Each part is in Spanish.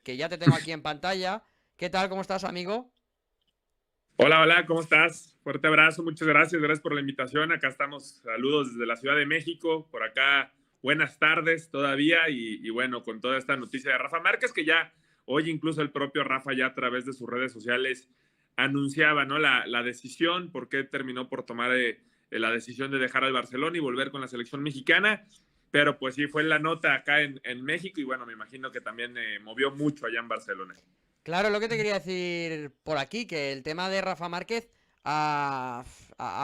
que ya te tengo aquí en pantalla. ¿Qué tal? ¿Cómo estás, amigo? Hola, hola, ¿cómo estás? Fuerte abrazo, muchas gracias por la invitación. Acá estamos, saludos desde la Ciudad de México, por acá, buenas tardes todavía y bueno, con toda esta noticia de Rafa Márquez, que ya hoy incluso el propio Rafa ya a través de sus redes sociales anunciaba, ¿no? La decisión, por qué terminó por tomar la decisión de dejar al Barcelona y volver con la selección mexicana, pero pues sí, fue la nota acá en México y bueno, me imagino que también movió mucho allá en Barcelona. Claro, lo que te quería decir por aquí, que el tema de Rafa Márquez ha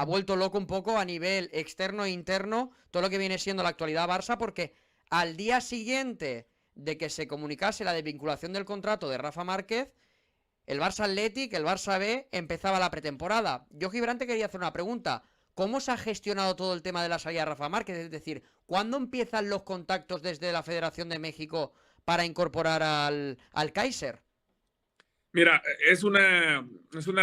vuelto loco un poco a nivel externo e interno todo lo que viene siendo la actualidad Barça, porque al día siguiente de que se comunicase la desvinculación del contrato de Rafa Márquez, el Barça Athletic, el Barça B, empezaba la pretemporada. Yo, Gibran, te quería hacer una pregunta. ¿Cómo se ha gestionado todo el tema de la salida de Rafa Márquez? Es decir, ¿cuándo empiezan los contactos desde la Federación de México para incorporar al Kaiser? Mira, es una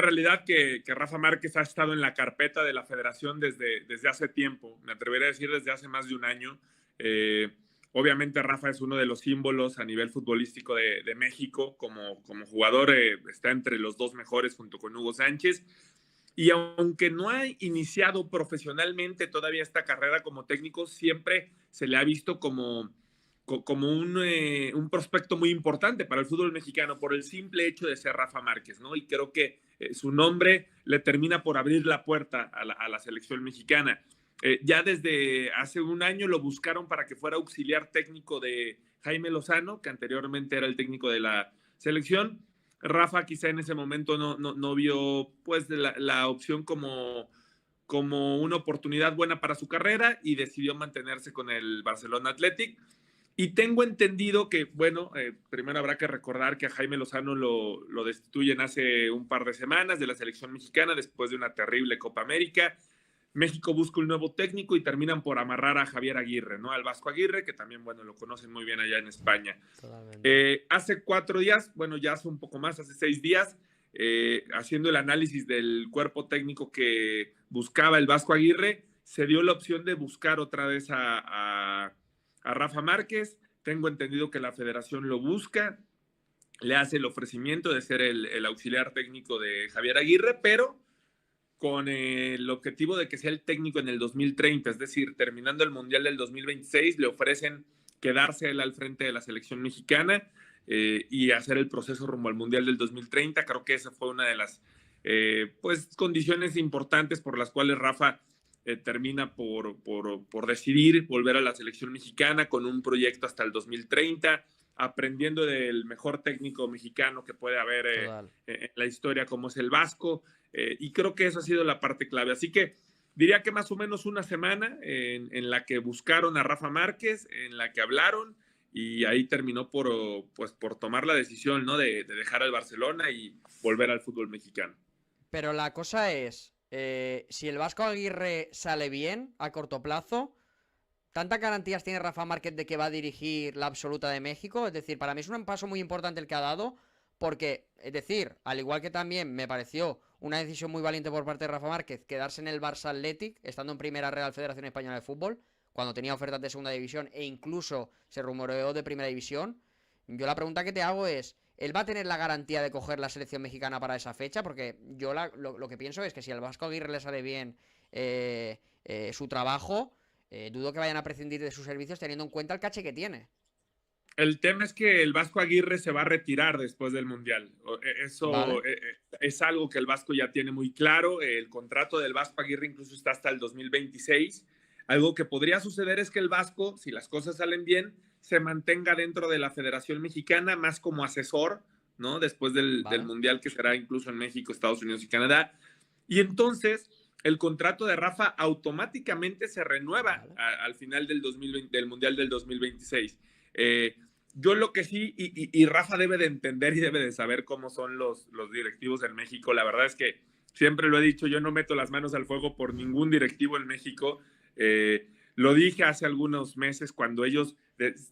realidad que Rafa Márquez ha estado en la carpeta de la federación desde hace tiempo, me atrevería a decir desde hace más de un año. Eh, Obviamente Rafa es uno de los símbolos a nivel futbolístico de México, como jugador está entre los dos mejores junto con Hugo Sánchez. Y aunque no ha iniciado profesionalmente todavía esta carrera como técnico, siempre se le ha visto como un prospecto muy importante para el fútbol mexicano por el simple hecho de ser Rafa Márquez, ¿no? Y creo que su nombre le termina por abrir la puerta a la selección mexicana. Ya desde hace un año lo buscaron para que fuera auxiliar técnico de Jaime Lozano, que anteriormente era el técnico de la selección. Rafa quizá en ese momento no vio pues la opción como una oportunidad buena para su carrera y decidió mantenerse con el Barcelona Athletic. Y tengo entendido que, bueno, primero habrá que recordar que a Jaime Lozano lo destituyen hace un par de semanas de la selección mexicana después de una terrible Copa América. México busca un nuevo técnico y terminan por amarrar a Javier Aguirre, ¿no? Al Vasco Aguirre, que también, bueno, lo conocen muy bien allá en España. Totalmente. Hace 4 días, bueno, ya hace un poco más, hace 6 días, haciendo el análisis del cuerpo técnico que buscaba el Vasco Aguirre, se dio la opción de buscar otra vez a Rafa Márquez. Tengo entendido que la federación lo busca, le hace el ofrecimiento de ser el auxiliar técnico de Javier Aguirre, pero con el objetivo de que sea el técnico en el 2030, es decir, terminando el Mundial del 2026, le ofrecen quedarse él al frente de la selección mexicana y hacer el proceso rumbo al Mundial del 2030. Creo que esa fue una de las pues, condiciones importantes por las cuales Rafa termina por decidir volver a la selección mexicana con un proyecto hasta el 2030, aprendiendo del mejor técnico mexicano que puede haber Total. en la historia como es el Vasco. Y creo que esa ha sido la parte clave. Así que diría que más o menos una semana en la que buscaron a Rafa Márquez, en la que hablaron y ahí terminó pues, por tomar la decisión, ¿no? De dejar al Barcelona y volver al fútbol mexicano. Pero la cosa es, si el Vasco Aguirre sale bien a corto plazo, ¿tantas garantías tiene Rafa Márquez de que va a dirigir la absoluta de México? Es decir, para mí es un paso muy importante el que ha dado, porque, es decir, al igual que también me pareció una decisión muy valiente por parte de Rafa Márquez quedarse en el Barça Athletic, estando en primera Real Federación Española de Fútbol, cuando tenía ofertas de segunda división e incluso se rumoreó de primera división. Yo la pregunta que te hago es, ¿él va a tener la garantía de coger la selección mexicana para esa fecha? Porque yo lo que pienso es que si al Vasco Aguirre le sale bien su trabajo, dudo que vayan a prescindir de sus servicios teniendo en cuenta el caché que tiene. El tema es que el Vasco Aguirre se va a retirar después del Mundial. Eso ¿Vale? es algo que el Vasco ya tiene muy claro. El contrato del Vasco Aguirre incluso está hasta el 2026. Algo que podría suceder es que el Vasco, si las cosas salen bien, se mantenga dentro de la Federación Mexicana más como asesor, ¿no? Después del ¿Vale? Mundial que será incluso en México, Estados Unidos y Canadá. Y entonces el contrato de Rafa automáticamente se renueva ¿Vale? al final del 2020, del Mundial del 2026. Yo lo que sí, y Rafa debe de entender y debe de saber cómo son los directivos en México. La verdad es que siempre lo he dicho, yo no meto las manos al fuego por ningún directivo en México. Lo dije hace algunos meses cuando ellos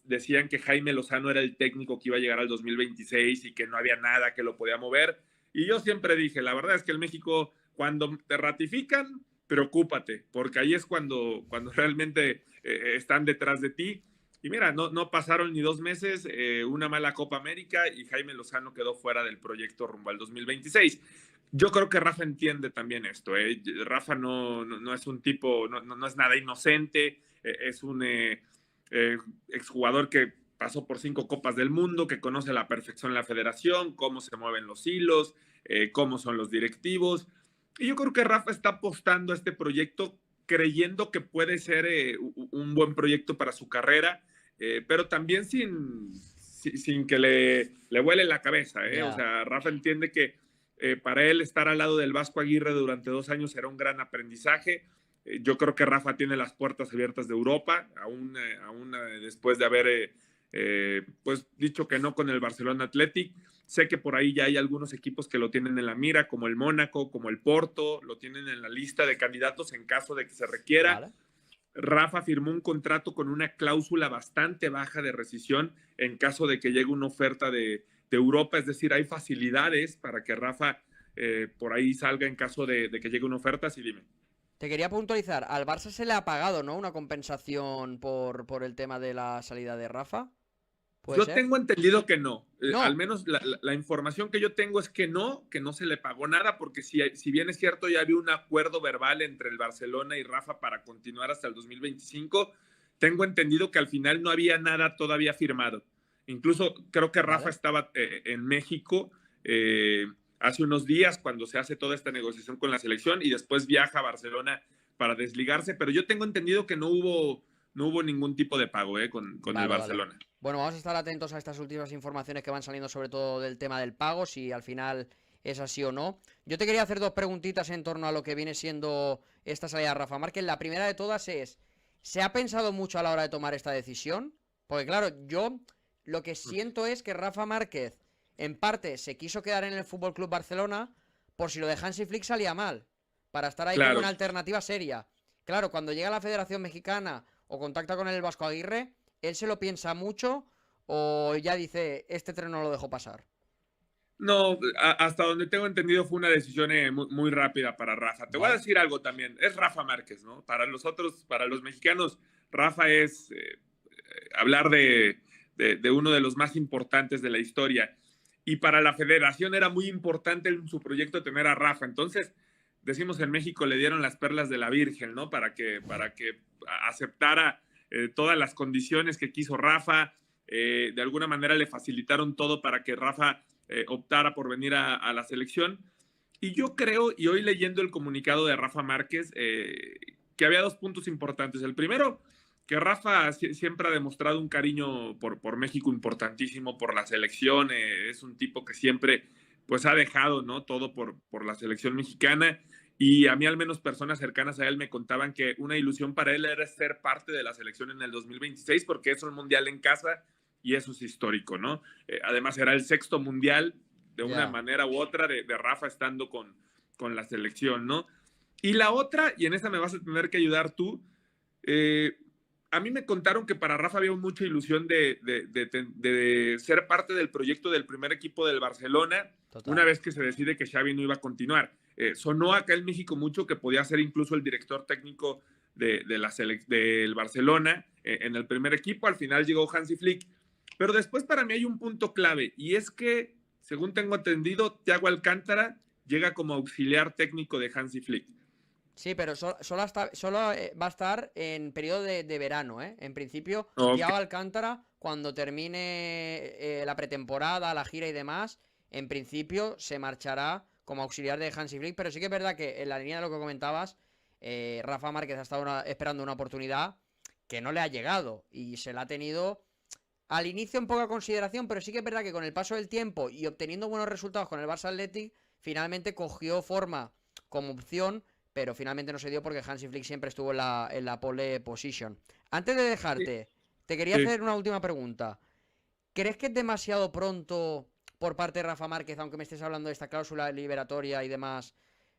decían que Jaime Lozano era el técnico que iba a llegar al 2026 y que no había nada que lo podía mover. Y yo siempre dije, la verdad es que en México, cuando te ratifican, preocúpate, porque ahí es cuando realmente están detrás de ti. Y mira, no pasaron ni 2 meses, una mala Copa América y Jaime Lozano quedó fuera del proyecto rumbo al 2026. Yo creo que Rafa entiende también esto. Rafa no es un tipo, no es nada inocente, es un exjugador que pasó por 5 Copas del Mundo, que conoce a la perfección la federación, cómo se mueven los hilos, cómo son los directivos. Y yo creo que Rafa está apostando a este proyecto creyendo que puede ser un buen proyecto para su carrera, pero también sin que le vuele la cabeza. Ya. O sea, Rafa entiende que para él estar al lado del Vasco Aguirre durante 2 años será un gran aprendizaje. Yo creo que Rafa tiene las puertas abiertas de Europa, aún después de haber pues dicho que no con el Barcelona Athletic. Sé que por ahí ya hay algunos equipos que lo tienen en la mira, como el Mónaco, como el Porto, lo tienen en la lista de candidatos en caso de que se requiera. Vale. Rafa firmó un contrato con una cláusula bastante baja de rescisión en caso de que llegue una oferta de Europa, es decir, hay facilidades para que Rafa por ahí salga en caso de que llegue una oferta. Sí, dime. Te quería puntualizar, al Barça se le ha pagado, ¿no? Una compensación por el tema de la salida de Rafa. ¿Puede Yo ser? tengo entendido que no. No. Al menos la información que yo tengo es que no se le pagó nada, porque si bien es cierto, ya había un acuerdo verbal entre el Barcelona y Rafa para continuar hasta el 2025, tengo entendido que al final no había nada todavía firmado. Incluso creo que Rafa estaba en México hace unos días cuando se hace toda esta negociación con la selección y después viaja a Barcelona para desligarse, pero yo tengo entendido que no hubo ningún tipo de pago con el Barcelona. Vale. Bueno, vamos a estar atentos a estas últimas informaciones que van saliendo, sobre todo del tema del pago, si al final es así o no. Yo te quería hacer 2 preguntitas en torno a lo que viene siendo esta salida de Rafa Márquez. La primera de todas es, ¿se ha pensado mucho a la hora de tomar esta decisión? Porque claro, yo lo que siento es que Rafa Márquez, en parte, se quiso quedar en el FC Barcelona por si lo de Hansi Flick salía mal, para estar ahí como una alternativa seria. Claro, cuando llega a la Federación Mexicana o contacta con el Vasco Aguirre, ¿él se lo piensa mucho o ya dice, este tren no lo dejo pasar? No, hasta donde tengo entendido fue una decisión muy rápida para Rafa. Te voy a decir algo también, es Rafa Márquez, ¿no? Para los mexicanos, Rafa es hablar de uno de los más importantes de la historia. Y para la federación era muy importante en su proyecto tener a Rafa. Entonces, decimos en México, le dieron las perlas de la Virgen, ¿no? Para que aceptara todas las condiciones que quiso Rafa. De alguna manera le facilitaron todo para que Rafa optara por venir a la selección. Y yo creo, y hoy leyendo el comunicado de Rafa Márquez, que había 2 puntos importantes. El primero, que Rafa siempre ha demostrado un cariño por México importantísimo, por la selección. Es un tipo que siempre pues ha dejado, ¿no?, todo por la selección mexicana. Y a mí, al menos personas cercanas a él me contaban que una ilusión para él era ser parte de la selección en el 2026, porque es un mundial en casa y eso es histórico, ¿no? Además, era el 6º mundial de una manera u otra de Rafa estando con la selección, ¿no? Y la otra, y en esa me vas a tener que ayudar tú, a mí me contaron que para Rafa había mucha ilusión de ser parte del proyecto del primer equipo del Barcelona. Total. Una vez que se decide que Xavi no iba a continuar. Sonó acá en México mucho que podía ser incluso el director técnico del Barcelona en el primer equipo. Al final llegó Hansi Flick. Pero después para mí hay un punto clave, y es que, según tengo entendido, Thiago Alcántara llega como auxiliar técnico de Hansi Flick. Sí, pero solo va a estar en periodo de verano, ¿eh? En principio, Thiago Alcántara, cuando termine la pretemporada, la gira y demás, en principio se marchará como auxiliar de Hansi Flick. Pero sí que es verdad que en la línea de lo que comentabas, Rafa Márquez ha estado esperando una oportunidad que no le ha llegado y se la ha tenido al inicio en poca consideración, pero sí que es verdad que con el paso del tiempo y obteniendo buenos resultados con el Barça Athletic, finalmente cogió forma como opción, pero finalmente no se dio porque Hansi Flick siempre estuvo en la pole position. Antes de dejarte, te quería hacer una última pregunta. ¿Crees que es demasiado pronto por parte de Rafa Márquez, aunque me estés hablando de esta cláusula liberatoria y demás,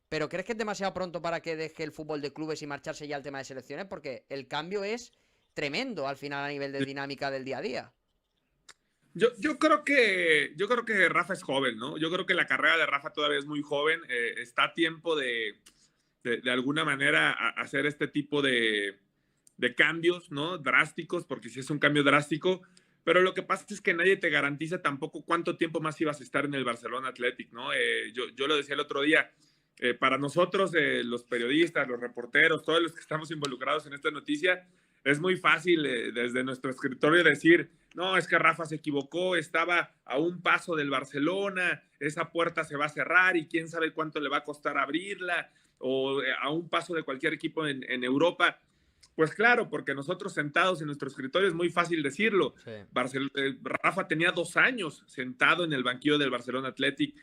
pero crees que es demasiado pronto para que deje el fútbol de clubes y marcharse ya al tema de selecciones? Porque el cambio es tremendo al final a nivel de dinámica del día a día. Yo creo que Rafa es joven, ¿no? Yo creo que la carrera de Rafa todavía es muy joven. Está a tiempo de alguna manera hacer este tipo de de cambios, ¿no? Drásticos, porque sí es un cambio drástico, pero lo que pasa es que nadie te garantiza tampoco cuánto tiempo más ibas a estar en el Barcelona Athletic, ¿no? Yo lo decía el otro día, para nosotros, los periodistas, los reporteros, todos los que estamos involucrados en esta noticia, es muy fácil desde nuestro escritorio decir, no, es que Rafa se equivocó, estaba a un paso del Barcelona, esa puerta se va a cerrar y quién sabe cuánto le va a costar abrirla, o a un paso de cualquier equipo en Europa. Pues claro, porque nosotros sentados en nuestro escritorio es muy fácil decirlo. Sí. Rafa tenía 2 años sentado en el banquillo del Barcelona Athletic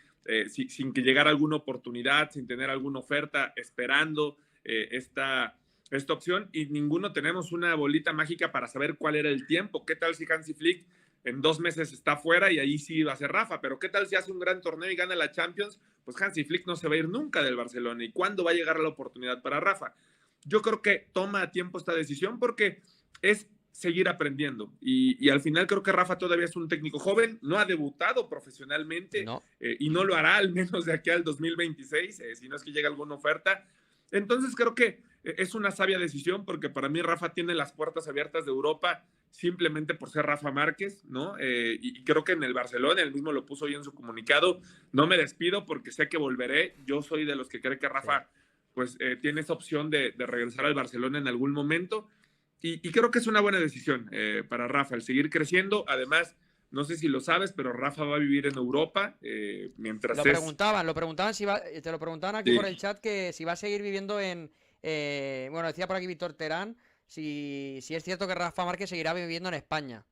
sin que llegara alguna oportunidad, sin tener alguna oferta, esperando esta opción, y ninguno tenemos una bolita mágica para saber cuál era el tiempo. ¿Qué tal si Hansi Flick en 2 meses está fuera y ahí sí va a ser Rafa? Pero ¿qué tal si hace un gran torneo y gana la Champions? Pues Hansi Flick no se va a ir nunca del Barcelona. ¿Y cuándo va a llegar la oportunidad para Rafa? Yo creo que toma a tiempo esta decisión porque es seguir aprendiendo. Y al final creo que Rafa todavía es un técnico joven, no ha debutado profesionalmente, No. y no lo hará al menos de aquí al 2026, si no es que llega alguna oferta. Entonces creo que es una sabia decisión, porque para mí Rafa tiene las puertas abiertas de Europa simplemente por ser Rafa Márquez, ¿no? Y creo que en el Barcelona, él mismo lo puso hoy en su comunicado, no me despido porque sé que volveré. Yo soy de los que cree que Rafa pues tiene esa opción de regresar al Barcelona en algún momento, y creo que es una buena decisión para Rafa el seguir creciendo. Además, no sé si lo sabes, pero Rafa va a vivir en Europa mientras Lo preguntaban si te lo preguntaban aquí Sí. por el chat, que si va a seguir viviendo en... bueno, decía por aquí Víctor Terán, si es cierto que Rafa Márquez seguirá viviendo en España.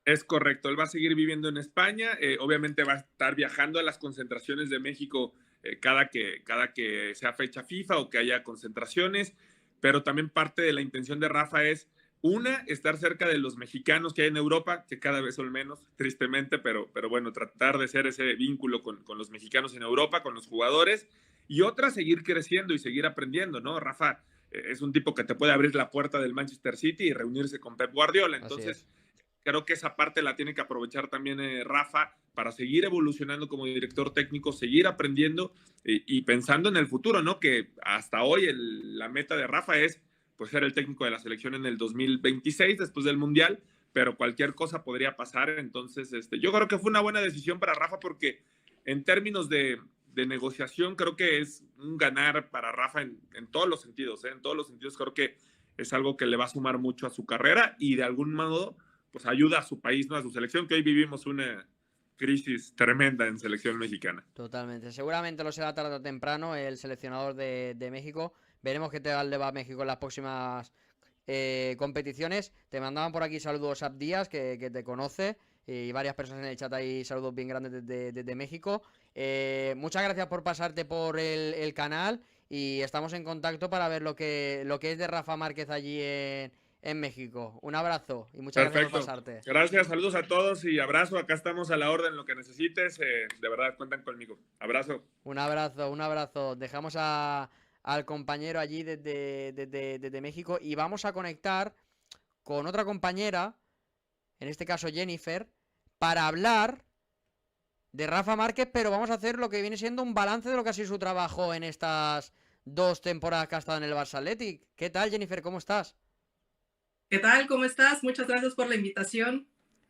Es correcto, él va a seguir viviendo en España, obviamente va a estar viajando a las concentraciones de México cada que sea fecha FIFA o que haya concentraciones, pero también parte de la intención de Rafa es, una, estar cerca de los mexicanos que hay en Europa, que cada vez son menos, tristemente, pero bueno, tratar de ser ese vínculo con los mexicanos en Europa, con los jugadores, y otra, seguir creciendo y seguir aprendiendo, ¿no? Rafa es un tipo que te puede abrir la puerta del Manchester City y reunirse con Pep Guardiola, entonces creo que esa parte la tiene que aprovechar también Rafa para seguir evolucionando como director técnico, seguir aprendiendo y pensando en el futuro, ¿no? Que hasta hoy la meta de Rafa es pues ser el técnico de la selección en el 2026, después del Mundial, pero cualquier cosa podría pasar. Entonces, yo creo que fue una buena decisión para Rafa, porque en términos de negociación creo que es un ganar para Rafa en todos los sentidos, ¿eh? En todos los sentidos creo que es algo que le va a sumar mucho a su carrera y de algún modo pues ayuda a su país, ¿no? A su selección, que hoy vivimos una crisis tremenda en selección mexicana. Totalmente. Seguramente lo será tarde o temprano el seleccionador de México. Veremos qué tal le va a México en las próximas competiciones. Te mandaban por aquí saludos a Díaz, que te conoce, y varias personas en el chat ahí, saludos bien grandes desde México. Muchas gracias por pasarte por el canal, y estamos en contacto para ver lo que es de Rafa Márquez allí en México. Un abrazo y muchas gracias por pasarte. Gracias, saludos a todos y abrazo. Acá estamos a la orden, lo que necesites. De verdad, cuentan conmigo. Abrazo. Un abrazo, un abrazo. Dejamos al compañero allí desde México, y vamos a conectar con otra compañera, en este caso Jennifer, para hablar de Rafa Márquez, pero vamos a hacer lo que viene siendo un balance de lo que ha sido su trabajo en estas 2 temporadas que ha estado en el Barça Athletic. ¿Qué tal, Jennifer? ¿Cómo estás? ¿Qué tal? ¿Cómo estás? Muchas gracias por la invitación.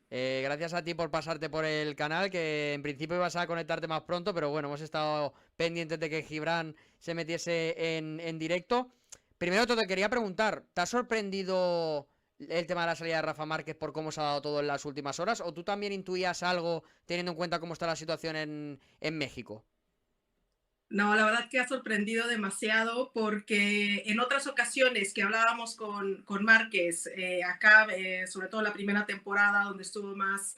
Gracias a ti por pasarte por el canal, que en principio ibas a conectarte más pronto, pero bueno, hemos estado pendientes de que Gibran se metiese en directo. Primero te quería preguntar, ¿te ha sorprendido el tema de la salida de Rafa Márquez por cómo se ha dado todo en las últimas horas? ¿O tú también intuías algo teniendo en cuenta cómo está la situación en México? No, la verdad que ha sorprendido demasiado, porque en otras ocasiones que hablábamos con Márquez, acá, sobre todo la primera temporada, donde estuvo más,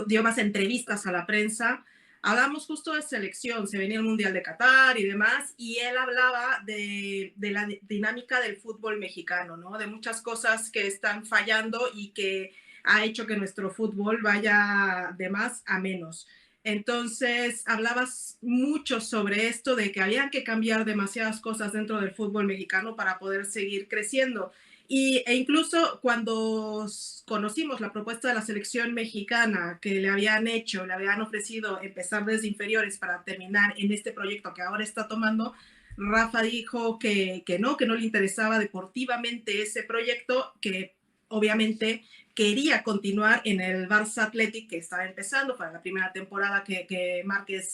dio más entrevistas a la prensa, hablamos justo de selección, se venía el Mundial de Qatar y demás, y él hablaba de la dinámica del fútbol mexicano, ¿no? De muchas cosas que están fallando y que ha hecho que nuestro fútbol vaya de más a menos. Entonces, hablabas mucho sobre esto, de que había que cambiar demasiadas cosas dentro del fútbol mexicano para poder seguir creciendo. E incluso cuando conocimos la propuesta de la selección mexicana, que le habían ofrecido empezar desde inferiores para terminar en este proyecto que ahora está tomando, Rafa dijo que no le interesaba deportivamente ese proyecto, que obviamente quería continuar en el Barça Athletic que estaba empezando para la primera temporada que Márquez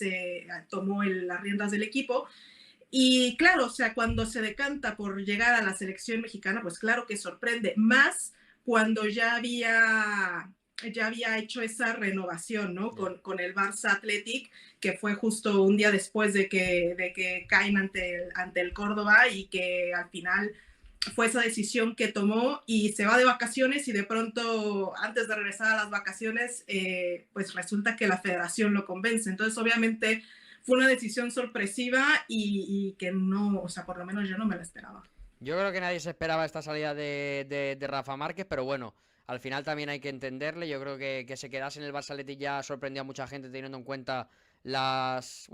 tomó las riendas del equipo. Y claro, o sea, cuando se decanta por llegar a la selección mexicana, pues claro que sorprende, más cuando ya había hecho esa renovación, ¿no? Con el Barça Athletic, que fue justo un día después de que caen ante el Córdoba, y que al final fue esa decisión que tomó, y se va de vacaciones, y de pronto, antes de regresar a las vacaciones, pues resulta que la federación lo convence. Entonces, obviamente, fue una decisión sorpresiva y que no, o sea, por lo menos yo no me la esperaba. Yo creo que nadie se esperaba esta salida de Rafa Márquez, pero bueno, al final también hay que entenderle. Yo creo que se quedase en el Barça Athletic ya sorprendió a mucha gente, teniendo en cuenta las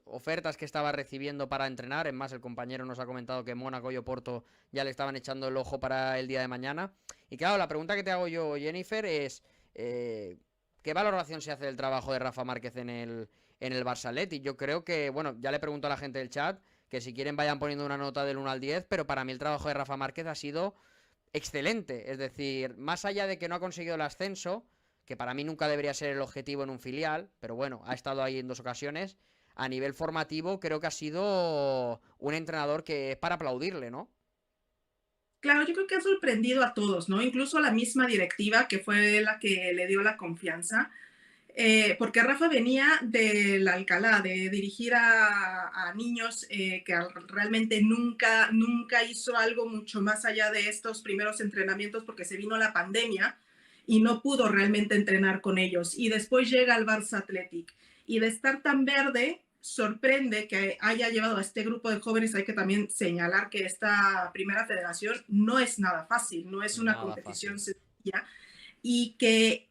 ofertas que estaba recibiendo para entrenar. Es más, el compañero nos ha comentado que Mónaco y Oporto ya le estaban echando el ojo para el día de mañana. Y claro, la pregunta que te hago yo, Jennifer, es ¿qué valoración se hace del trabajo de Rafa Márquez en el Barça Athletic? Yo creo que, bueno, ya le pregunto a la gente del chat que si quieren vayan poniendo una nota del 1 al 10, pero para mí el trabajo de Rafa Márquez ha sido excelente. Es decir, más allá de que no ha conseguido el ascenso, que para mí nunca debería ser el objetivo en un filial, pero bueno, ha estado ahí en 2 ocasiones, a nivel formativo creo que ha sido un entrenador que es para aplaudirle, ¿no? Claro, yo creo que ha sorprendido a todos, ¿no? Incluso a la misma directiva, que fue la que le dio la confianza. Porque Rafa venía del Alcalá, de dirigir a niños que realmente nunca hizo algo mucho más allá de estos primeros entrenamientos, porque se vino la pandemia y no pudo realmente entrenar con ellos. Y después llega al Barça Athletic. Y de estar tan verde, sorprende que haya llevado a este grupo de jóvenes. Hay que también señalar que esta primera federación no es nada fácil, no es una competición sencilla, y que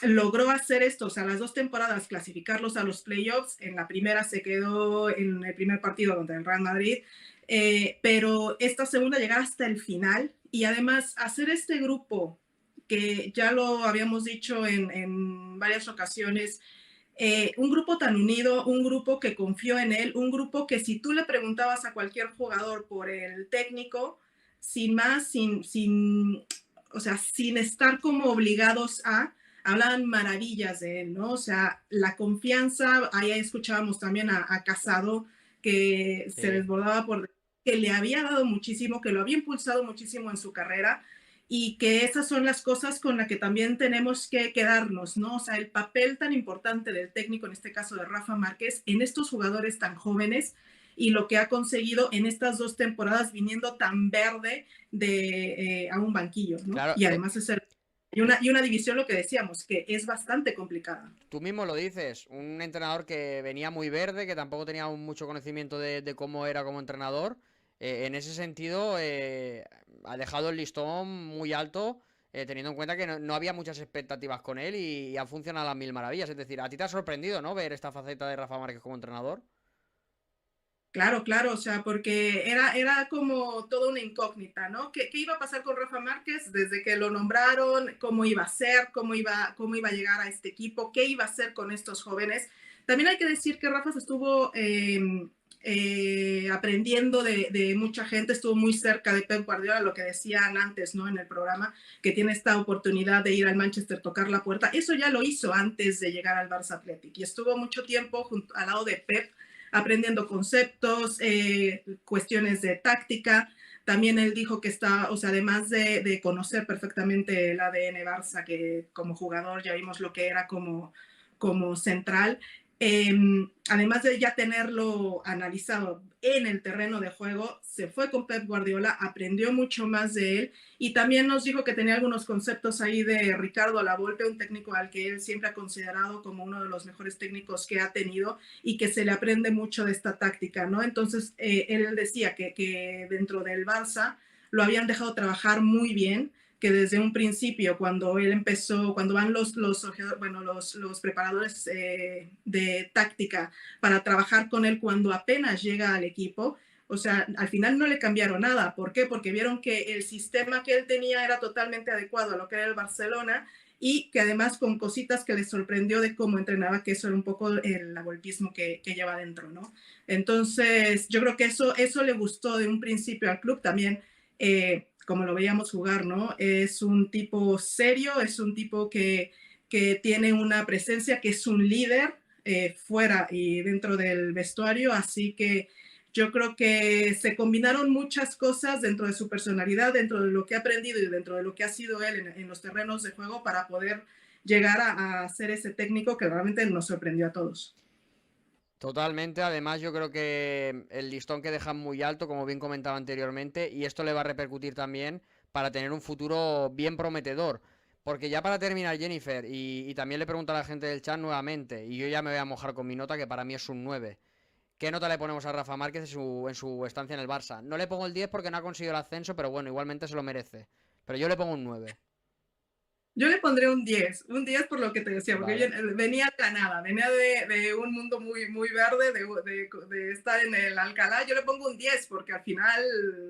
logró hacer esto, o sea, las 2 temporadas clasificarlos a los playoffs. En la primera se quedó en el primer partido contra el Real Madrid, pero esta segunda llegar hasta el final, y además hacer este grupo que ya lo habíamos dicho en varias ocasiones, un grupo tan unido, un grupo que confió en él, un grupo que si tú le preguntabas a cualquier jugador por el técnico, sin más, o sea, sin estar como obligados hablaban maravillas de él, ¿no? O sea, la confianza, ahí escuchábamos también a Casado, que se desbordaba que le había dado muchísimo, que lo había impulsado muchísimo en su carrera, y que esas son las cosas con las que también tenemos que quedarnos, ¿no? O sea, el papel tan importante del técnico, en este caso de Rafa Márquez, en estos jugadores tan jóvenes, y lo que ha conseguido en estas 2 temporadas viniendo tan verde a un banquillo, ¿no? Claro, y además es y una división, lo que decíamos, que es bastante complicada. tú mismo lo dices, un entrenador que venía muy verde, que tampoco tenía mucho conocimiento de cómo era como entrenador. En ese sentido, ha dejado el listón muy alto, teniendo en cuenta que no había muchas expectativas con él y ha funcionado a las mil maravillas. Es decir, a ti te ha sorprendido, ¿no? Ver esta faceta de Rafa Márquez como entrenador. Claro, claro, o sea, porque era como toda una incógnita, ¿no? ¿Qué iba a pasar con Rafa Márquez desde que lo nombraron? ¿Cómo iba a ser? ¿Cómo iba a llegar a este equipo? ¿Qué iba a hacer con estos jóvenes? También hay que decir que Rafa se estuvo aprendiendo de mucha gente, estuvo muy cerca de Pep Guardiola, lo que decían antes, ¿no? En el programa, que tiene esta oportunidad de ir al Manchester, tocar la puerta. Eso ya lo hizo antes de llegar al Barça Athletic, y estuvo mucho tiempo al lado de Pep, aprendiendo conceptos, cuestiones de táctica. También él dijo que está, o sea, además de conocer perfectamente el ADN Barça, que como jugador ya vimos lo que era como central, además de ya tenerlo analizado en el terreno de juego, se fue con Pep Guardiola, aprendió mucho más de él, y también nos dijo que tenía algunos conceptos ahí de Ricardo Lavolpe, un técnico al que él siempre ha considerado como uno de los mejores técnicos que ha tenido, y que se le aprende mucho de esta táctica, ¿no? Entonces, él decía que dentro del Barça lo habían dejado trabajar muy bien, que desde un principio, cuando él empezó, cuando van los preparadores de táctica para trabajar con él, cuando apenas llega al equipo, o sea, al final no le cambiaron nada. ¿Por qué? Porque vieron que el sistema que él tenía era totalmente adecuado a lo que era el Barcelona, y que además con cositas que les sorprendió de cómo entrenaba, que eso era un poco el avolpismo que lleva dentro, ¿no? Entonces, yo creo que eso le gustó de un principio al club también, como lo veíamos jugar, ¿no? Es un tipo serio, es un tipo que tiene una presencia, que es un líder fuera y dentro del vestuario, así que yo creo que se combinaron muchas cosas dentro de su personalidad, dentro de lo que ha aprendido y dentro de lo que ha sido él en los terrenos de juego para poder llegar a ser ese técnico que realmente nos sorprendió a todos. Totalmente, además yo creo que el listón que dejan muy alto, como bien comentaba anteriormente, y esto le va a repercutir también para tener un futuro bien prometedor. Porque ya para terminar, Jennifer, y también le pregunto a la gente del chat nuevamente, y yo ya me voy a mojar con mi nota, que para mí es un 9. ¿Qué nota le ponemos a Rafa Márquez en su estancia en el Barça? No le pongo el 10 porque no ha conseguido el ascenso, pero bueno, igualmente se lo merece. Pero yo le pongo un 9. Yo le pondré un 10 por lo que te decía, porque Vale. venía de la nada, venía de un mundo muy, muy verde, de estar en el Alcalá. Yo le pongo un 10 porque al final,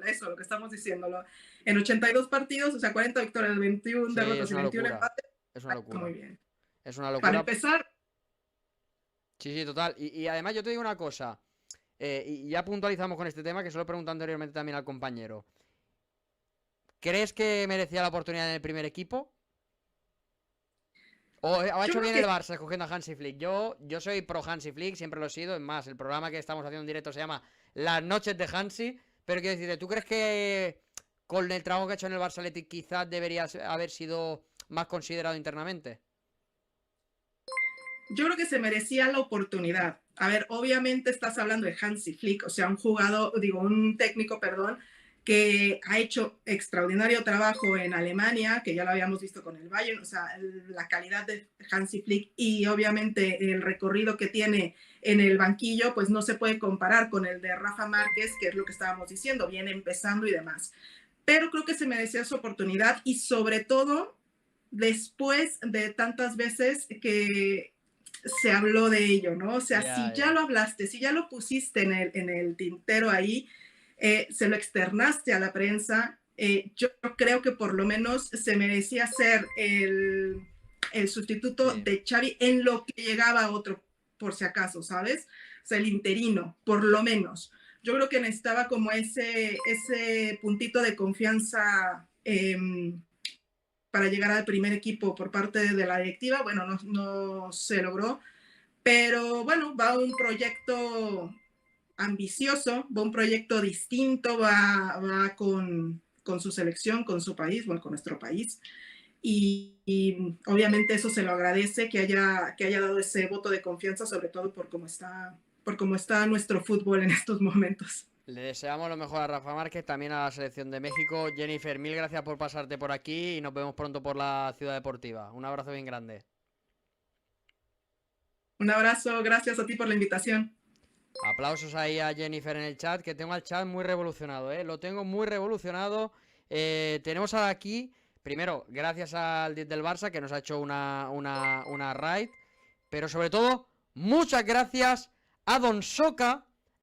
eso, lo que estamos diciendo, en 82 partidos, o sea, 40 victorias, 21 Sí, derrotas es y una 21 locura. empates, Es una está muy locura. bien. Es una Para locura. empezar, Sí, sí, total. Y además yo te digo una cosa. Y ya puntualizamos con este tema, que se lo he preguntado anteriormente también al compañero. ¿Crees que merecía la oportunidad en el primer equipo? ¿O ha yo hecho creo bien que el Barça escogiendo a Hansi Flick? Yo soy pro Hansi Flick, siempre lo he sido. Es más, el programa que estamos haciendo en directo se llama Las Noches de Hansi. Pero quiero decirte, ¿tú crees que con el trabajo que ha hecho en el Barça Athletic quizás debería haber sido más considerado internamente? Yo creo que se merecía la oportunidad. A ver, obviamente estás hablando de Hansi Flick, o sea, un técnico, perdón, que ha hecho extraordinario trabajo en Alemania, que ya lo habíamos visto con el Bayern, o sea, la calidad de Hansi Flick y obviamente el recorrido que tiene en el banquillo, pues no se puede comparar con el de Rafa Márquez, que es lo que estábamos diciendo, viene empezando y demás. Pero creo que se merecía su oportunidad y sobre todo después de tantas veces que se habló de ello, ¿no? O sea, Ya, si ya ya. lo hablaste, si ya lo pusiste en el tintero ahí, se lo externaste a la prensa, yo creo que por lo menos se merecía ser el sustituto Sí. de Xavi en lo que llegaba otro, por si acaso, ¿sabes? O sea, el interino, por lo menos. Yo creo que necesitaba como ese puntito de confianza para llegar al primer equipo por parte de la directiva. Bueno, no se logró, pero bueno, va un proyecto ambicioso, va un proyecto distinto, va con su selección, con su país, bueno, con nuestro país. Y obviamente eso se lo agradece que haya dado ese voto de confianza, sobre todo por cómo está nuestro fútbol en estos momentos. Le deseamos lo mejor a Rafa Márquez, también a la selección de México. Jennifer, mil gracias por pasarte por aquí y nos vemos pronto por la Ciudad Deportiva. Un abrazo bien grande. Un abrazo, gracias a ti por la invitación. Aplausos ahí a Jennifer en el chat, que tengo al chat muy revolucionado, ¿eh? Lo tengo muy revolucionado. Tenemos aquí, primero, gracias al 10 del Barça, que nos ha hecho una raid. Pero sobre todo, muchas gracias a Don Soca,